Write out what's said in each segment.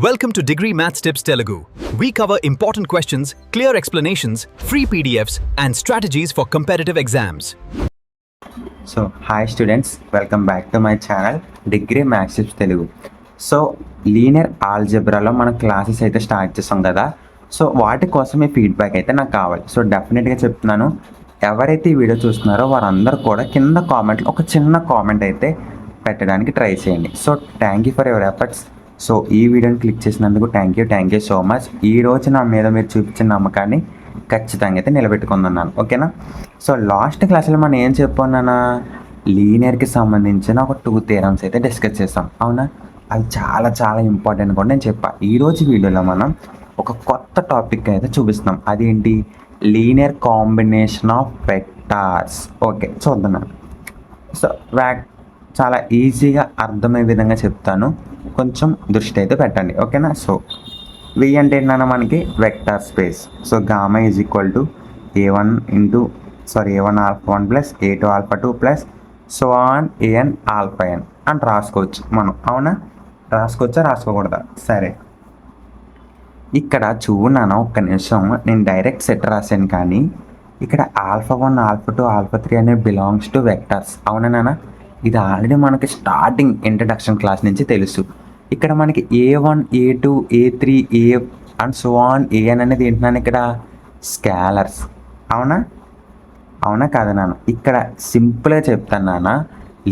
Welcome to Degree Maths Tips Telugu. We cover important questions, clear explanations, free PDFs, and strategies for competitive exams. So, hi students, welcome back to my channel Degree Maths Tips Telugu. So, linear ఆల్జబ్రాలో మన classes అయితే start చేసాం కదా. So వాటి కోసం మీ feedback అయితే నాకు కావాలి. సో డెఫినెట్గా చెప్తున్నాను, ఎవరైతే ఈ వీడియో చూస్తున్నారో వారందరూ కూడా కింద కామెంట్లో ఒక చిన్న కామెంట్ అయితే పెట్టడానికి ట్రై చేయండి. So thank you for your efforts. So ఈ వీడియోని క్లిక్ చేసినందుకు థ్యాంక్ యూ సో మచ్. ఈ రోజు నా మీద మీరు చూపించిన నమ్మకాన్ని ఖచ్చితంగా అయితే నిలబెట్టుకుంటున్నాను, ఓకేనా. సో లాస్ట్ క్లాస్లో మనం ఏం చెప్పుకున్నానా, లీనియర్కి సంబంధించిన ఒక 2 థియరమ్స్ అయితే డిస్కస్ చేస్తాం, అవునా. అవి చాలా చాలా ఇంపార్టెంట్ కూడా నేను చెప్పా. ఈరోజు వీడియోలో మనం ఒక కొత్త టాపిక్ అయితే చూపిస్తున్నాం. అదేంటి, linear combination of vectors. Okay, చూద్దాం. సో చాలా ఈజీగా అర్థమయ్యే విధంగా చెప్తాను, కొంచెం దృష్టి అయితే పెట్టండి, ఓకేనా. సో వి అంటే ఏంటన్నా మనకి vector space. So gamma is equal to a1 alpha 1 plus a2 alpha 2 plus so on an alpha n అని రాసుకోవచ్చు మనం, అవునా. రాసుకోవచ్చా రాసుకోకూడదా? సరే, ఇక్కడ చూడనా ఒక్క నిమిషం, నేను డైరెక్ట్ సెట్ రాశాను, కానీ ఇక్కడ ఆల్ఫా 1 ఆల్ఫా 2 ఆల్ఫా 3 అనేవి బిలాంగ్స్ టు వెక్టార్స్, అవునా. ఇది ఆల్రెడీ మనకి స్టార్టింగ్ ఇంట్రడక్షన్ క్లాస్ నుంచి తెలుసు. ఇక్కడ మనకి a1 a2 a3 a and so on an అనేది ఏంటన్నా ఇక్కడ స్కేలర్స్, అవునా కాదా నాన్న. ఇక్కడ సింపుల్గా చెప్తాను నాన్న,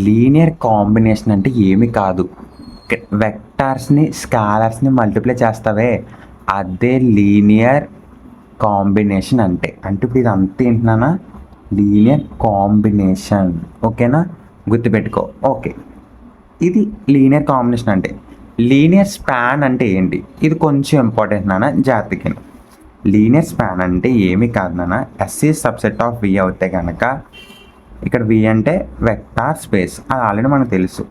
లీనియర్ కాంబినేషన్ అంటే ఏమి కాదు, వెక్టార్స్ని స్కేలర్స్ని మల్టిప్లై చేస్తావే అదే లీనియర్ కాంబినేషన్ అంటే ఇప్పుడు ఇది అంతే ఏంటన్నా లీనియర్ కాంబినేషన్, ఓకేనా. గుర్తుపెట్టుకో. ఓకే, ఇది లీనియర్ కాంబినేషన్ అంటే. లీనియర్ స్పాన్ అంటే ఏంటి, ఇది కొంచెం ఇంపార్టెంట్ నాన్న, జాగ్రత్తగా. లీనియర్ స్పాన్ అంటే ఏమి కాదు నాన్న, ఎస్ ఈజ్ సబ్సెట్ ఆఫ్ వి అవుతే కనుక, ఇక్కడ వి అంటే వెక్టార్ స్పేస్, అది ఆల్రెడీ మనకు తెలుసు.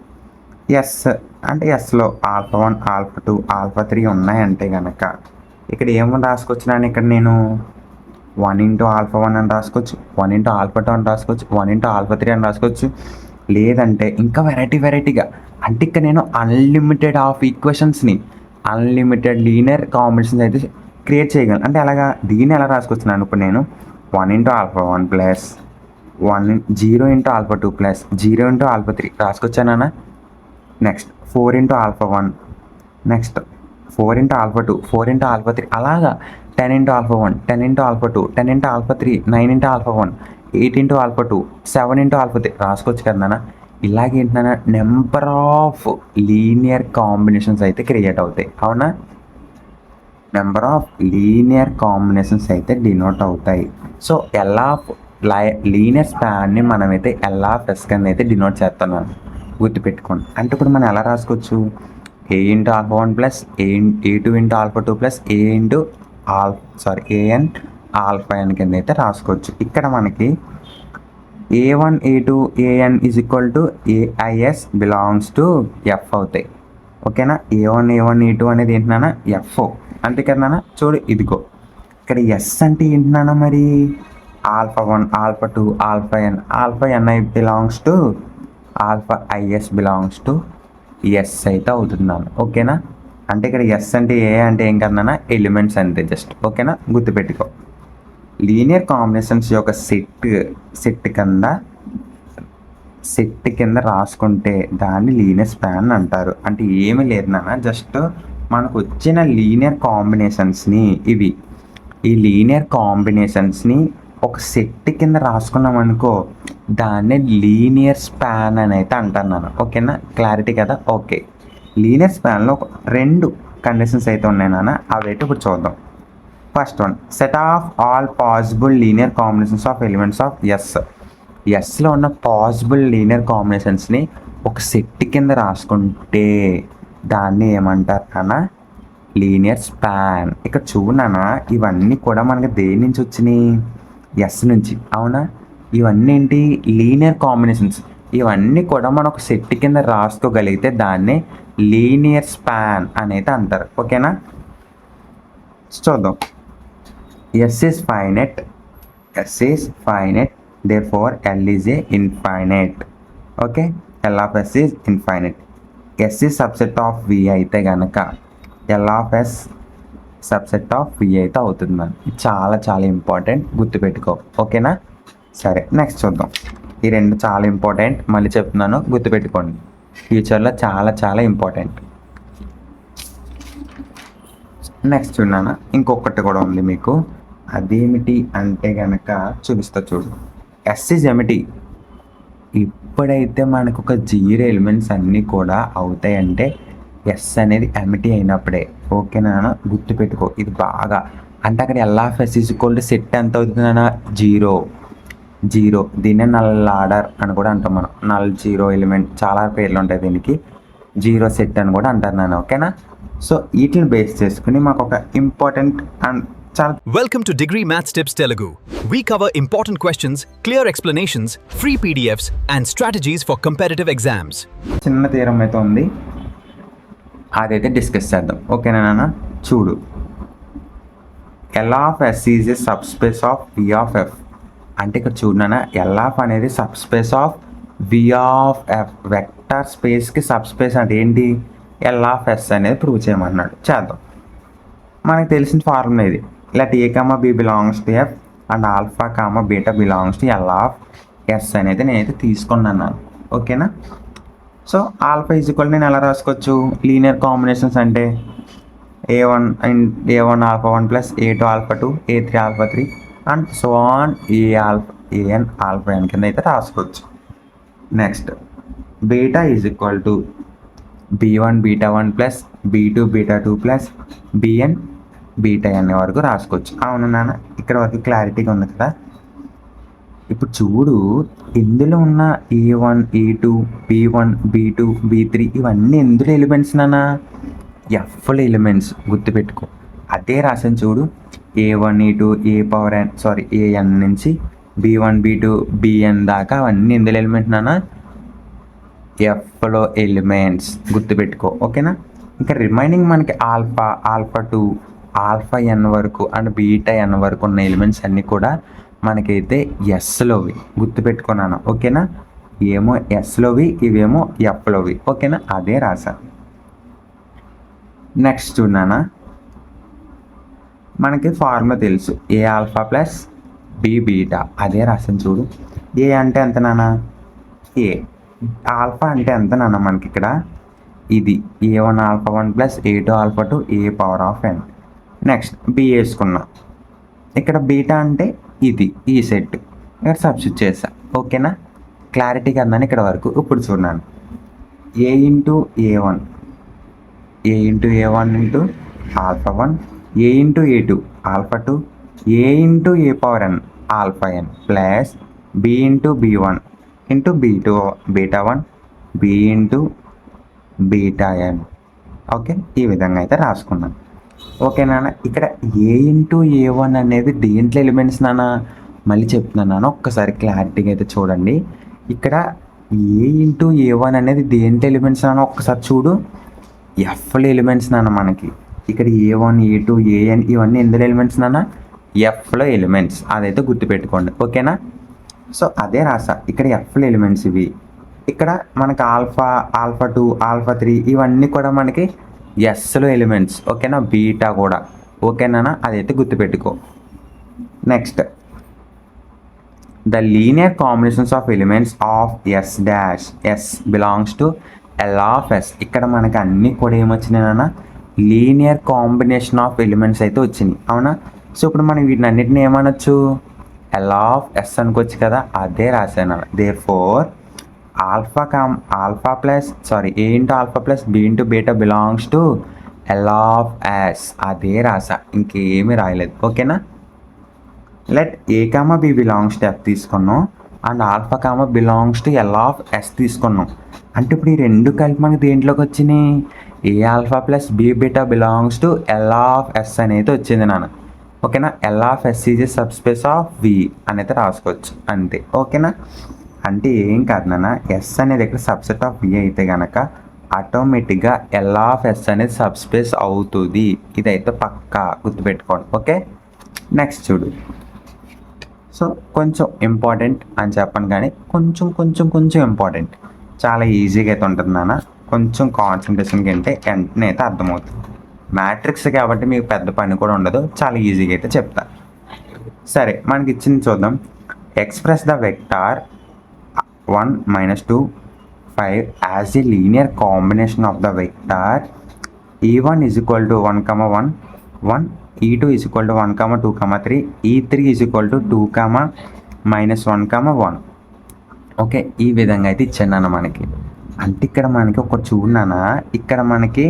ఎస్ అంటే ఎస్లో ఆల్ఫా 1 ఆల్ఫా 2 ఆల్ఫా 3 ఉన్నాయంటే కనుక ఇక్కడ ఏమని రాసుకోవచ్చు నాన్న, ఇక్కడ నేను 1 ఇంటూ ఆల్ఫా 1 అని రాసుకోవచ్చు, 1 ఇంటూ ఆల్ఫా 2 అని రాసుకోవచ్చు, 1 ఇంటూ ఆల్ఫా 3 అని రాసుకోవచ్చు. లేదంటే ఇంకా వెరైటీగా, అంటే ఇక్కడ నేను అన్లిమిటెడ్ ఆఫ్ ఈక్వేషన్స్ని, అన్లిమిటెడ్ లీనియర్ కాంబినేషన్స్ అయితే క్రియేట్ చేయగలను. అంటే అలాగా దీన్ని ఎలా రాసుకొస్తున్నాను, ఇప్పుడు నేను 1 into alpha 1 plus 0 into alpha 2 plus 0 into alpha 3 రాసుకొచ్చానా. Next 4 into alpha 1, next 4 into alpha 2, 4 into alpha 3, అలాగా 10 into alpha 1, 10 into alpha 2, 10 into alpha 3, 9 into alpha 1, 8 into alpha 2, 7 into alpha 3 రాసుకోవచ్చు కదా నాన్న. ఇలాగేంటన్నా నెంబర్ ఆఫ్ లీనియర్ కాంబినేషన్స్ అయితే create అవుతాయి, అవునా. Number of linear combinations అయితే denote అవుతాయి. సో లీనియర్ స్పాన్ని మనమైతే ఎల్ఆఫ్ఎస్ కింద అయితే డినోట్ చేస్తున్నాను, గుర్తుపెట్టుకోండి. అంటే ఇప్పుడు మనం ఎలా రాసుకోవచ్చు, a into alpha 1 plus a2 into alpha 2 plus an alpha n కింద అయితే రాసుకోవచ్చు. ఇక్కడ మనకి a1 a2 an is equal to AIS belongs to F అవుతాయి, ఓకేనా. a1 a2 అనేది ఏంటన్నా ఎఫ్, అంతే కదా నాన్న. చూడు ఇదిగో ఇక్కడ ఎస్ అంటే ఏంటన్నా, మరి alpha 1 alpha 2 alpha n belongs to alpha IS belongs to S అయితే అవుతున్నాను, ఓకేనా. అంటే ఇక్కడ ఎస్ అంటే ఏ అంటే ఏం కదన్నా, ఎలిమెంట్స్ అంతే జస్ట్, ఓకేనా. గుర్తుపెట్టుకో. లీనియర్ కాంబినేషన్స్ యొక్క సెట్ కింద రాసుకుంటే దాన్ని లీనియర్ స్పాన్ అంటారు. అంటే ఏమి లేదు నాన్న, జస్ట్ మనకు వచ్చిన లీనియర్ కాంబినేషన్స్ని, ఈ లీనియర్ కాంబినేషన్స్ని ఒక సెట్ కింద రాసుకున్నాం అనుకో, దాన్ని లీనియర్ స్పాన్ అని అయితే అంటున్నాను, ఓకేనా. క్లారిటీ కదా. ఓకే, లీనియర్ స్పాన్లో 2 కండిషన్స్ అయితే ఉన్నాయి నాన్న, అవి అయితే ఇప్పుడు చూద్దాం. First one, set of all possible linear combinations of elements of ఎస్లో ఉన్న పాసిబుల్ లీనియర్ కాంబినేషన్స్ని ఒక సెట్ కింద రాసుకుంటే దాన్ని ఏమంటారు అన్న, లీనియర్ స్పాన్. ఇక్కడ చూడనా, ఇవన్నీ కూడా మనకి దేని నుంచి వచ్చినాయి, ఎస్ నుంచి, అవునా. ఇవన్నీ ఏంటి, లీనియర్ కాంబినేషన్స్. ఇవన్నీ కూడా మనం ఒక సెట్ కింద రాసుకోగలిగితే దాన్ని లీనియర్ స్పాన్ అనేది అంటారు, ఓకేనా. చూద్దాం. S is finite, therefore L is a infinite. Okay, L of S is infinite. S is subset of V అయితే గనక L of S subset of V అయితే అవుతుంది మనం. ఇది చాలా చాలా ఇంపార్టెంట్, గుర్తుపెట్టుకో. ఓకేనా? సరే, నెక్స్ట్ చూద్దాం. ఈ రెండు చాలా ఇంపార్టెంట్, మళ్ళీ చెప్తున్నాను, గుర్తుపెట్టుకోండి. ఫ్యూచర్లో చాలా చాలా ఇంపార్టెంట్. నెక్స్ట్ చూడనా, ఇంకొకటి కూడా ఉంది మీకు. అదేమిటి అంటే కనుక చూపిస్తా చూడు. S is empty. ఇప్పుడైతే మనకు ఒక జీరో ఎలిమెంట్స్ అన్నీ కూడా అవుతాయంటే ఎస్ అనేది ఎమిటీ అయినప్పుడే. ఓకేనా? గుర్తుపెట్టుకో ఇది బాగా. అంటే అక్కడ L of S is equal to set ఎంత అవుతుందన్నా? జీరో. దీన్నే నల్ ఆర్డర్ అని కూడా అంటాం మనం. నల్ జీరో ఎలిమెంట్, చాలా పేర్లు ఉంటాయి దీనికి. జీరో సెట్ అని కూడా అంటారు నాన్న. ఓకేనా? సో వీటిని బేస్ చేసుకుని మాకు ఒక ఇంపార్టెంట్ అండ్ చాలా Welcome to Degree Maths Tips Telugu. We cover important questions, clear explanations, free PDFs, and strategies for competitive exams. చిన్న తీరం అయితే ఉంది, అదైతే డిస్కస్ చేద్దాం. ఓకేనా నాన్న? చూడు, L of S is a subspace of V of F. అంటే ఇక్కడ చూడు నాన్న, ఎల్ ఆఫ్ అనేది subspace of V of F. Vector స్పేస్కి సబ్ స్పేస్ అంటే ఏంటి? ఎల్ ఆఫ్ ఎస్ అనేది ప్రూవ్ చేయమన్నాడు. చేద్దాం. మనకు తెలిసిన ఫార్ములా ఇది. Let A comma B belongs to F and alpha comma beta belongs to L of S అనేది నేనైతే తీసుకున్నాను. ఓకేనా? సో ఆల్ఫా ఈజ్ ఈక్వల్ నేను ఎలా రాసుకోవచ్చు? లీనియర్ కాంబినేషన్స్ అంటే A1 alpha 1 plus A2 alpha 2 A3 alpha 3 and so on AN alpha n కింద అయితే రాసుకోవచ్చు. Next beta is equal to B1 beta 1 plus B2 beta 2 plus BN beta n వరకు రాసుకోవచ్చు. అవును నాన్న, ఇక్కడ వరకు క్లారిటీగా ఉంది కదా? ఇప్పుడు చూడు, ఇందులో ఉన్న A1 A2 B1 B2 B3 ఇవన్నీ ఎందులో ఎలిమెంట్స్ నాన్న? ఎఫ్లో ఎలిమెంట్స్. గుర్తుపెట్టుకో. అదే రాసాను చూడు, A1 A2 AN నుంచి B1 B2 BN దాకా అవన్నీ ఎందులో ఎలిమెంట్ నాన్న? ఎఫ్లో ఎలిమెంట్స్. గుర్తుపెట్టుకో. ఓకేనా? ఇంకా రిమైనింగ్ మనకి ఆల్ఫా 2 ఆల్ఫా n వరకు అండ్ బీటా n వరకు ఉన్న ఎలిమెంట్స్ అన్నీ కూడా మనకైతే ఎస్లోవి. గుర్తుపెట్టుకున్నాను. ఓకేనా? ఏమో ఎస్లోవి, ఇవేమో ఎఫ్లోవి. ఓకేనా? అదే రాసా. నెక్స్ట్ చూడనా, మనకి ఫార్ములా తెలుసు, ఏ ఆల్ఫా ప్లస్ బి బీటా. అదే రాసాను చూడు. ఏ అంటే ఎంత నాన్న? ఏ. ఆల్ఫా అంటే ఎంత నాన్న? మనకి ఇక్కడ ఇది A1 alpha 1 plus A2 alpha 2 A power of n. Next B వేసుకున్నా. ఇక్కడ బీటా అంటే ఇది, ఈ సెట్ ఇక్కడ సబ్స్టిట్యూట్ చేసా. ఓకేనా? క్లారిటీగా అందని ఇక్కడ వరకు. ఇప్పుడు చూడండి, A into A1 into alpha 1 A into A2 alpha 2 A into A power n alpha n plus B into B1 into beta 1 B into beta n. Okay, ఈ విధంగా అయితే రాసుకున్నాను. ఓకే నాన్న, ఇక్కడ A ఇంటూ A1 అనేది దేంట్లో elements నాన్న? మళ్ళీ చెప్తున్నాను నాన్న, ఒక్కసారి క్లారిటీగా అయితే చూడండి. ఇక్కడ A ఇంటూ A1 అనేది దేంట్లో ఎలిమెంట్స్ నాన్న? ఒక్కసారి చూడు, ఎఫ్లో ఎలిమెంట్స్ నాన్న మనకి. ఇక్కడ A1 A2 AN ఇవన్నీ ఎందులో ఎలిమెంట్స్ నాన్న? ఎఫ్లో ఎలిమెంట్స్. అదైతే గుర్తుపెట్టుకోండి. ఓకేనా? సో అదే రాసా. ఇక్కడ ఎఫ్లో ఎలిమెంట్స్ ఇవి. ఇక్కడ మనకి ఆల్ఫా 2 ఆల్ఫా 3 ఇవన్నీ కూడా మనకి ఎస్లో ఎలిమెంట్స్. ఓకేనా? బీటా కూడా. ఓకేనా? అదైతే గుర్తుపెట్టుకో. Next, the linear combinations of elements of S dash S belongs to L of S. ఇక్కడ మనకి అన్నీ కూడా ఏమొచ్చినాయన్న? లీనియర్ కాంబినేషన్ ఆఫ్ ఎలిమెంట్స్ అయితే వచ్చినాయి. అవునా? సో ఇప్పుడు మనం వీటిని అన్నిటిని ఏమనొచ్చు? ఎల్ ఆఫ్ ఎస్ అనుకోవచ్చు కదా? అదే రాశాను. Therefore A into alpha plus B into beta belongs to L of S. అదే రాసా, ఇంకేమీ రాయలేదు. ఓకేనా? Let A comma B belongs to F తీసుకున్నాం and alpha comma belongs to L of S తీసుకున్నాం. అంటే ఇప్పుడు ఈ రెండు కలిపి మనకి దేంట్లోకి వచ్చినాయి? A alpha plus B beta belongs to L of S అనేది వచ్చింది నాన్న. ఓకేనా? L of S is a subspace of వి అనేది రాసుకోవచ్చు అంతే. ఓకేనా? అంటే ఏం కాదు నాన్న, ఎస్ అనేది ఇక్కడ సబ్సెట్ ఆఫ్ వి అయితే కనుక ఆటోమేటిక్గా ఎల్ ఆఫ్ ఎస్ అనేది సబ్ స్పేస్ అవుతుంది. ఇదైతే పక్కా గుర్తుపెట్టుకోండి. ఓకే, నెక్స్ట్ చూడు. సో కొంచెం ఇంపార్టెంట్ అని చెప్పను కానీ కొంచెం ఇంపార్టెంట్. చాలా ఈజీగా అయితే ఉంటుంది నాన్న. కొంచెం కాన్సన్ట్రేషన్కి అంటే వెంటనే అయితే అర్థమవుతుంది. మ్యాట్రిక్స్ కాబట్టి మీకు పెద్ద పని కూడా ఉండదు, చాలా ఈజీగా అయితే చెప్తా. సరే, మనకి ఇచ్చింది చూద్దాం. Express the vector 1 -2 5 as a linear combination of the vector e1 = 1, 1 1, e2 = 1, 2, 3, e3 = 2, -1, 1. Okay, ఈ విధంగా అయితే ఇచ్చాను మనకి. అంటే ఇక్కడ మనకి ఒక చూడనా, ఇక్కడ మనకి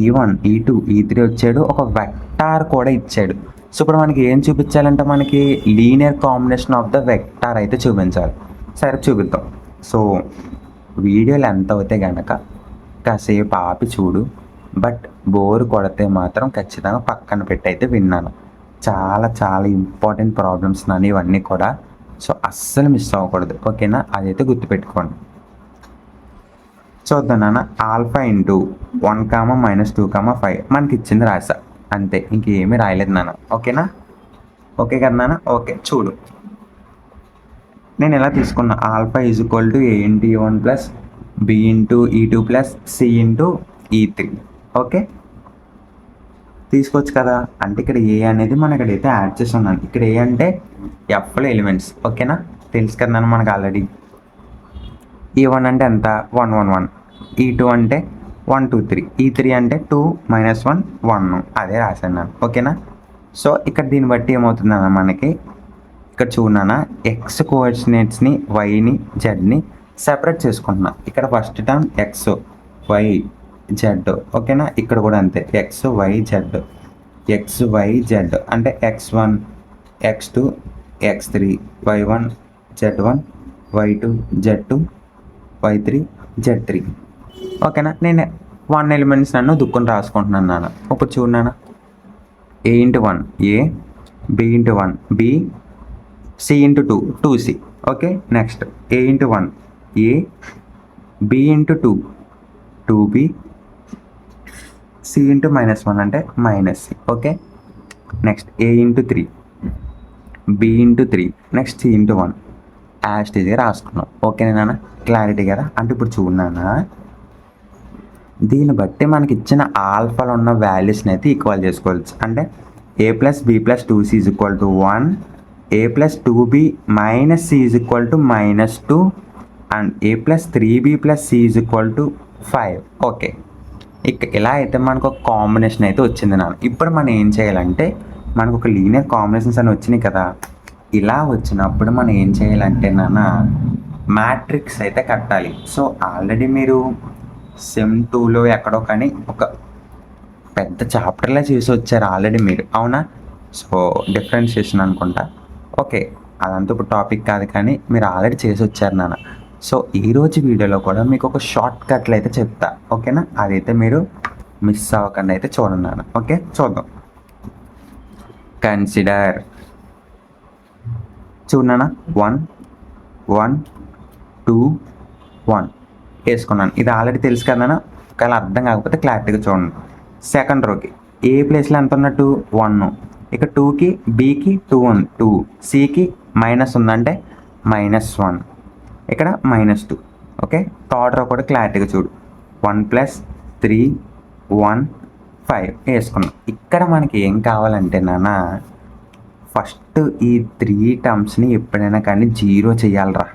e1, e2, e3 వచ్చాడు, ఒక వెక్టార్ కూడా ఇచ్చాడు. సో ఇప్పుడు మనకి ఏం చూపించాలంటే మనకి linear combination of the vector అయితే చూపించాలి. సరే చూపిద్దాం. సో వీడియోలు ఎంత అవుతాయి కనుక కాసేపు ఆపి చూడు, బట్ బోర్ కొడితే మాత్రం ఖచ్చితంగా పక్కన పెట్టి అయితే విన్నాను. చాలా చాలా ఇంపార్టెంట్ ప్రాబ్లమ్స్ నాని ఇవన్నీ కూడా, సో అస్సలు మిస్ అవ్వకూడదు. ఓకేనా, అదైతే గుర్తుపెట్టుకోండి. చూద్దాం నాన్న. ఆల్ఫా ఇంటూ 1, -2, 5 మనకి ఇచ్చింది రాసా, అంతే, ఇంకేమీ రాయలేదు నాన్న. ఓకేనా, ఓకే కదా నాన్న? ఓకే, చూడు, నేను ఎలా తీసుకున్నా. Alpha = a × e1 + b × e2 + c × e3. Okay, తీసుకోవచ్చు కదా. అంటే ఇక్కడ ఏ అనేది మనం ఇక్కడైతే యాడ్ చేసి ఉన్నాను. ఇక్కడ ఏ అంటే ఎఫ్లో ఎలిమెంట్స్. ఓకేనా, తెలుసు కదా నాన్న మనకు ఆల్రెడీ. e1 అంటే ఎంత? 1, 1, 1. e2 అంటే 1, 2, 3. e3 అంటే 2, -1, 1. అదే రాశాను ನಾನು. ఓకేనా. సో ఇక్కడ దీన్ని బట్టి ఏమవుతుందన్న మనకి, ఇక్కడ చూడనా, ఎక్స్ కోఆర్డినేట్స్ని, వైని, జెడ్ని సెపరేట్ చేసుకుంటున్నా. ఇక్కడ first term X, Y, Z. ఓకేనా, ఇక్కడ కూడా అంతే, X, Y, Z. X, Y, Z అంటే x1, x2, x3, y1, z1, y2, z2, y3, z3. ఓకేనా, నేను 1 ఎలిమెంట్స్ నన్ను దుక్కుని రాసుకుంటున్నాను నాన్న. ఇప్పుడు చూడనా, a × 1 a, b × 1 b, c × 2 2c. Okay, next a × 1 a, b × 2 2b, c × -1 అంటే -c. Okay, next a × 3 b × 3 next c × 1 యాస్టీజ్గా రాసుకున్నాం. ఓకేనా నాన్న, క్లారిటీ కదా. అంటే ఇప్పుడు చూడనా, దీన్ని బట్టి మనకి ఇచ్చిన ఆల్ఫాలో ఉన్న వాల్యూస్ని అయితే ఈక్వల్ చేసుకోవచ్చు. అంటే a + b + 2c = 1, a + 2b - c = -2 and a + 3b + c = 5. Okay, ఇలా అయితే మనకు ఒక కాంబినేషన్ అయితే వచ్చింది నాన్న. ఇప్పుడు మనం ఏం చేయాలంటే, మనకు ఒక లీనియర్ కాంబినేషన్స్ అని వచ్చినాయి కదా, ఇలా వచ్చినప్పుడు మనం ఏం చేయాలంటే నాన్న, మ్యాట్రిక్స్ అయితే కట్టాలి. సో ఆల్రెడీ మీరు సెమ్ 2లో ఎక్కడో కానీ ఒక పెద్ద చాప్టర్లో చేసి వచ్చారు ఆల్రెడీ మీరు, అవునా? సో డిఫరెన్షియేషన్ అనుకుంటా. ఓకే, అదంతా ఇప్పుడు టాపిక్ కాదు, కానీ మీరు ఆల్రెడీ చేసి వచ్చారు నాన్న. సో ఈరోజు వీడియోలో కూడా మీకు ఒక షార్ట్ కట్లు అయితే చెప్తా. ఓకేనా, అదైతే మీరు మిస్ అవ్వకుండా అయితే చూడండి నాన్న. ఓకే, చూద్దాం. కన్సిడర్, చూడనా, 1, 1, 2, 1 వేసుకున్నాను. ఇది ఆల్రెడీ తెలుసు కదా నాన్న, ఒకవేళ అర్థం కాకపోతే క్లారిటీగా చూడండి. సెకండ్ రోకి ఏ ప్లేస్లో ఎంత ఉన్నట్టు 1, ఇక 2కి బీకి 2 ఉంది, 2 సికి మైనస్ ఉందంటే -1, ఇక్కడ -2. ఓకే, థర్డ్ రో కూడా క్లారిటీగా చూడు, 1 + 3, 1, 5 వేసుకున్నాం. ఇక్కడ మనకి ఏం కావాలంటే నాన్న, ఫస్ట్ ఈ 3 టర్మ్స్ని ఎప్పుడైనా కానీ 0 చేయాలరా.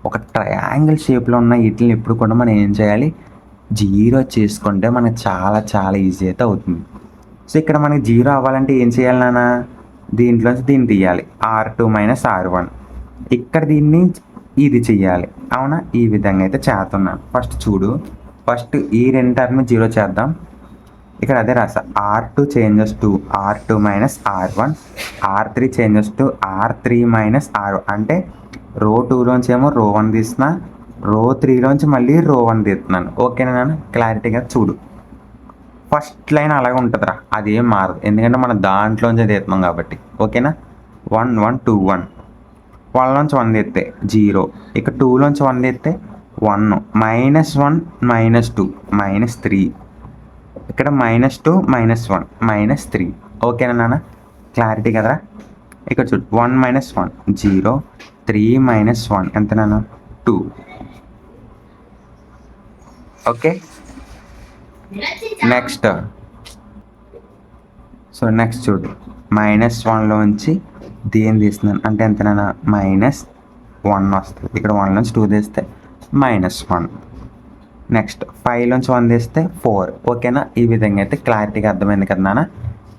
ఒక ట్రయాంగిల్ షేప్లో ఉన్న వీటిని ఎప్పుడు కూడా మనం ఏం చేయాలి, 0 చేసుకుంటే మనకు చాలా చాలా ఈజీ అయితే అవుతుంది. సో ఇక్కడ మనకి 0 అవ్వాలంటే ఏం చేయాలి నాన్న, దీంట్లోంచి దీన్ని తీయాలి, R2 - R1. ఇక్కడ దీన్ని ఇది చెయ్యాలి, అవునా? ఈ విధంగా అయితే చేస్తున్నాను. ఫస్ట్ చూడు, ఫస్ట్ ఈ 2 టర్మ్ 0 చేద్దాం. ఇక్కడ అదే రాసా, R2 changes to R2 - R1, R3 changes to R3 - R1. అంటే రో 2లోంచి ఏమో రో 1 తీస్తున్నా, రో 3లోంచి మళ్ళీ రో 1 తీస్తున్నాను. ఓకేనా నాన్న, క్లారిటీగా చూడు. ఫస్ట్ లైన్ అలాగే ఉంటుందిరా, అదేం మారదు, ఎందుకంటే మనం దాంట్లోంచి తీస్తున్నాం కాబట్టి. ఓకేనా, 1, 1, 2, 1, 1లోంచి 1 తీస్తే 0, ఇక 2లోంచి 1 తీస్తే 1, -1, -2, -3, ఇక్కడ -2, -1, -3. ఓకేనా నాన్న, క్లారిటీ కదరా. ఇక్కడ చూడు, 1 - 1 0, 3 - 1 ఎంత నాన్న, 2. ఓకే, నెక్స్ట్ సో నెక్స్ట్ చూడు, -1లోంచి దేని తీస్తున్నాను అంటే ఎంతనైనా -1 వస్తుంది. ఇక్కడ 1లోంచి 2 తీస్తే -1. నెక్స్ట్ 5లోంచి 1 తీస్తే 4. ఓకేనా? ఈ విధంగా అయితే క్లారిటీగా అర్థమైంది కదా నాన్న.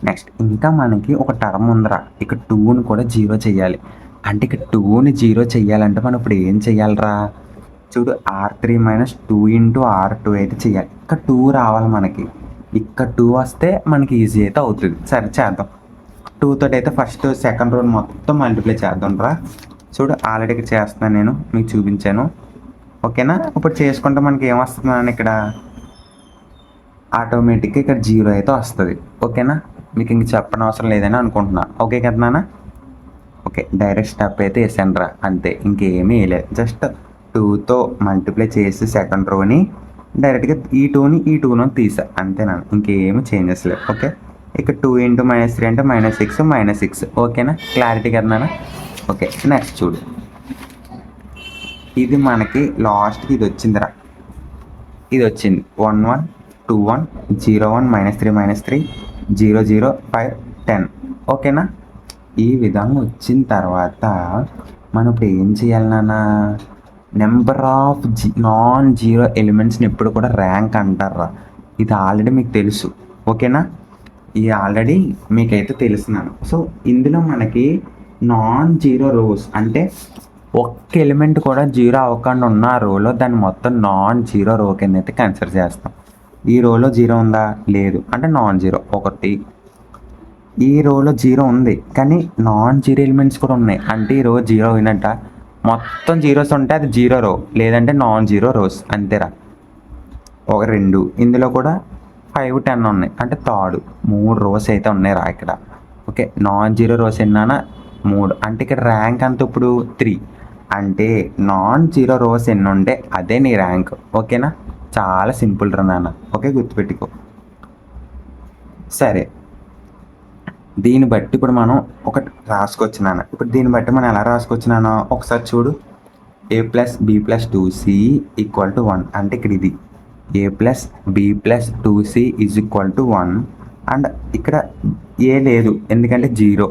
నెక్స్ట్ ఇంకా మనకి ఒక టర్మ్ ఉందిరా, ఇక్కడ 2ని కూడా 0 చేయాలి. అంటే ఇక్కడ 2ని 0 చేయాలంటే మనం ఇప్పుడు ఏం చేయాలిరా, చూడు R3 - 2 × R2 అయితే చేయాలి. ఇక్కడ 2 రావాలి మనకి. ఇక్కడ 2 వస్తే మనకి ఈజీ అయితే అవుతుంది. సరే చేద్దాం. 2 తోటి అయితే ఫస్ట్ సెకండ్ రోని మొత్తం మల్టిప్లై చేద్దాం రా. చూడు ఆల్రెడీ ఇక్కడ చేస్తున్నాను, నేను మీకు చూపించాను. ఓకేనా? ఇప్పుడు చేసుకుంటే మనకి ఏమొస్తుంది ఇక్కడ ఆటోమేటిక్గా ఇక్కడ 0 అయితే వస్తుంది. ఓకేనా? మీకు ఇంక చెప్పని అవసరం లేదని అనుకుంటున్నా. ఓకే కదా నాన్న? ఓకే, డైరెక్ట్ స్టెప్ అయితే వేసాను రా, అంతే, ఇంకేమీ వేయలేదు. జస్ట్ 2తో మల్టిప్లై చేసి సెకండ్ రోని డైరెక్ట్గా ఈ 2లో తీసా, అంతేనా? ఇంకేమి చేంజెస్ లేవు. ఓకే, ఇక్కడ 2 × -3 అంటే -6. ఓకేనా? క్లారిటీ కదా నాన్న? ఓకే, నెక్స్ట్ చూడు, ఇది మనకి లాస్ట్కి ఇది వచ్చిందిరా, ఇది వచ్చింది 1 1 2 1 0 1 -3 0 0 5 10. ఓకేనా? ఈ విధంగా వచ్చిన తర్వాత మనం ఇప్పుడు ఏం చేయాలి నాన్న, నెంబర్ ఆఫ్ నాన్ జీరో ఎలిమెంట్స్ని ఎప్పుడు కూడా ర్యాంక్ అంటారా. ఇది ఆల్రెడీ మీకు తెలుసు. ఓకేనా? ఇది ఆల్రెడీ మీకైతే తెలుసున్నాను. సో ఇందులో మనకి నాన్ జీరో రోస్ అంటే ఒక్క ఎలిమెంట్ కూడా 0 అవ్వకుండా ఉన్న రోలో దాన్ని మొత్తం నాన్ జీరో రో కింద అయితే కన్సిడర్ చేస్తాం. ఈ రోలో 0 ఉందా, లేదు, అంటే నాన్ జీరో. ఒకటి, ఈ రోలో 0 ఉంది కానీ నాన్ జీరో ఎలిమెంట్స్ కూడా ఉన్నాయి, అంటే ఈ రో 0 అయినట్ట. మొత్తం జీరోస్ ఉంటే అది 0 రో, లేదంటే నాన్ జీరో రోస్, అంతేరా. 1 2, ఇందులో కూడా 5 10 ఉన్నాయి, అంటే థర్డ్ 3 రోస్ అయితే ఉన్నాయి రా ఇక్కడ. ఓకే, నాన్ జీరో రోస్ ఎన్నానా 3, అంటే ఇక్కడ ర్యాంక్ అంత ఇప్పుడు 3, అంటే నాన్ జీరో రోస్ ఎన్ని ఉంటే అదే నీ ర్యాంక్. ఓకేనా? చాలా సింపుల్ రా నాన్న. ఓకే, గుర్తుపెట్టుకో. సరే, దీన్ని బట్టి ఇప్పుడు మనం ఒకటి రాసుకోవచ్చు నాన్న. ఇప్పుడు దీన్ని బట్టి మనం ఎలా రాసుకోవచ్చున్నానో ఒకసారి చూడు. a + b + 2c = 1, అంటే ఇక్కడ ఇది a + b + 2c = 1. అండ్ ఇక్కడ ఏ లేదు ఎందుకంటే 0.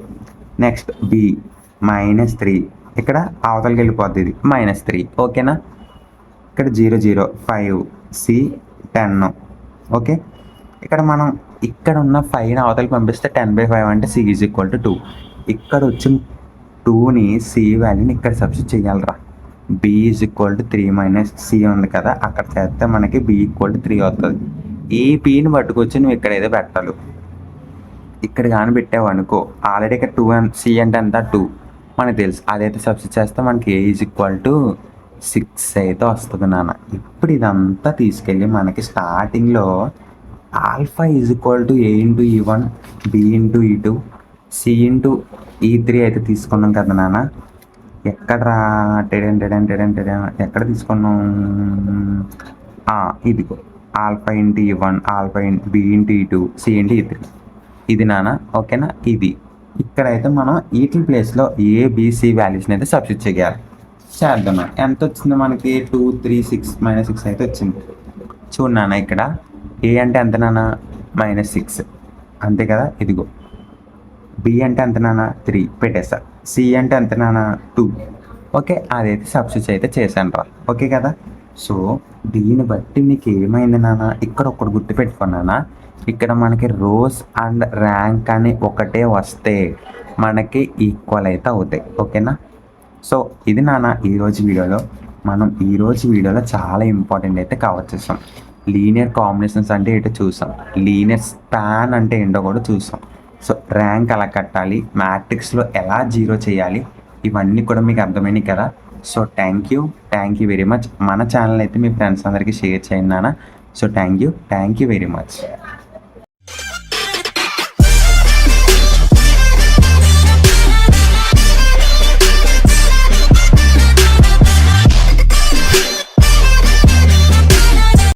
నెక్స్ట్ b -3, ఇక్కడ అవతలకి వెళ్ళిపోద్ది, ఇది -3. ఓకేనా? ఇక్కడ 0 0 5 c 10. ఓకే, ఇక్కడ మనం ఇక్కడ ఉన్న 5ని అవతలకి పంపిస్తే 10/5 అంటే c = 2. ఇక్కడ వచ్చిన 2ని c వాల్యూని ఇక్కడ సబ్స్టిట్యూట్ చేయాలిరా. b = 3 - c ఉంది కదా, అక్కడ చేస్తే మనకి b = 3 అవుతుంది. ఈ pని పట్టుకొచ్చి నువ్వు ఇక్కడ ఏదో పెట్టాలి. ఇక్కడ కానీ పెట్టావు అనుకో, ఆల్రెడీ ఇక్కడ 2 c అంటే ఎంత 2 మనకు తెలుసు, అదైతే సబ్స్టిట్యూట్ చేస్తే మనకి a = 6 అయితే వస్తుంది నాన్న. ఇప్పుడు ఇదంతా తీసుకెళ్ళి మనకి స్టార్టింగ్లో alpha a × e1 b × e2 c × e3 అయితే తీసుకున్నాం కదా నాన్న. ఎక్కడరా ఎక్కడ తీసుకున్నాం, ఇదిగో alpha × e1 alpha b × e2 c × e3 ఇది నాన్న. ఓకేనా? ఇది ఇక్కడైతే మనం వీటి ప్లేస్లో ABC వాల్యూస్ని అయితే సబ్స్టిట్యూట్ చేయాలి. చేద్దాం. ఎంత వచ్చింది మనకి 2 3 6 -6 అయితే వచ్చింది. చూడు నాన్న, ఇక్కడ ఏ అంటే ఎంత నాన్న -6, అంతే కదా. ఇదిగో బి అంటే ఎంత నాన్న 3 పెట్టేస్తా. సి అంటే ఎంత నాన్న 2. ఓకే, అదైతే సబ్స్టిట్యూట్ అయితే చేశాను రా. ఓకే కదా. సో దీన్ని బట్టి మీకు ఏమైంది నాన్న, ఇక్కడ ఒకటి గుర్తుపెట్టుకున్నానా, ఇక్కడ మనకి రోస్ అండ్ ర్యాంక్ అని ఒకటే వస్తే మనకి ఈక్వల్ అయితే అవుతాయి. ఓకేనా? సో ఇది నాన్న ఈరోజు వీడియోలో మనం చాలా ఇంపార్టెంట్ అయితే కవర్ చేస్తాం. లీనియర్ కాంబినేషన్స్ అంటే ఏంటో చూసాం, లీనియర్ స్పాన్ అంటే ఏంటో కూడా చూసాం. సో ర్యాంక్ ఎలా కట్టాలి, మ్యాట్రిక్స్లో ఎలా 0 చేయాలి, ఇవన్నీ కూడా మీకు అర్థమైనాయి కదా. So thank you very much. మన ఛానల్ అయితే మీ ఫ్రెండ్స్ అందరికీ షేర్ చేయండి నాన్న. So thank you very much.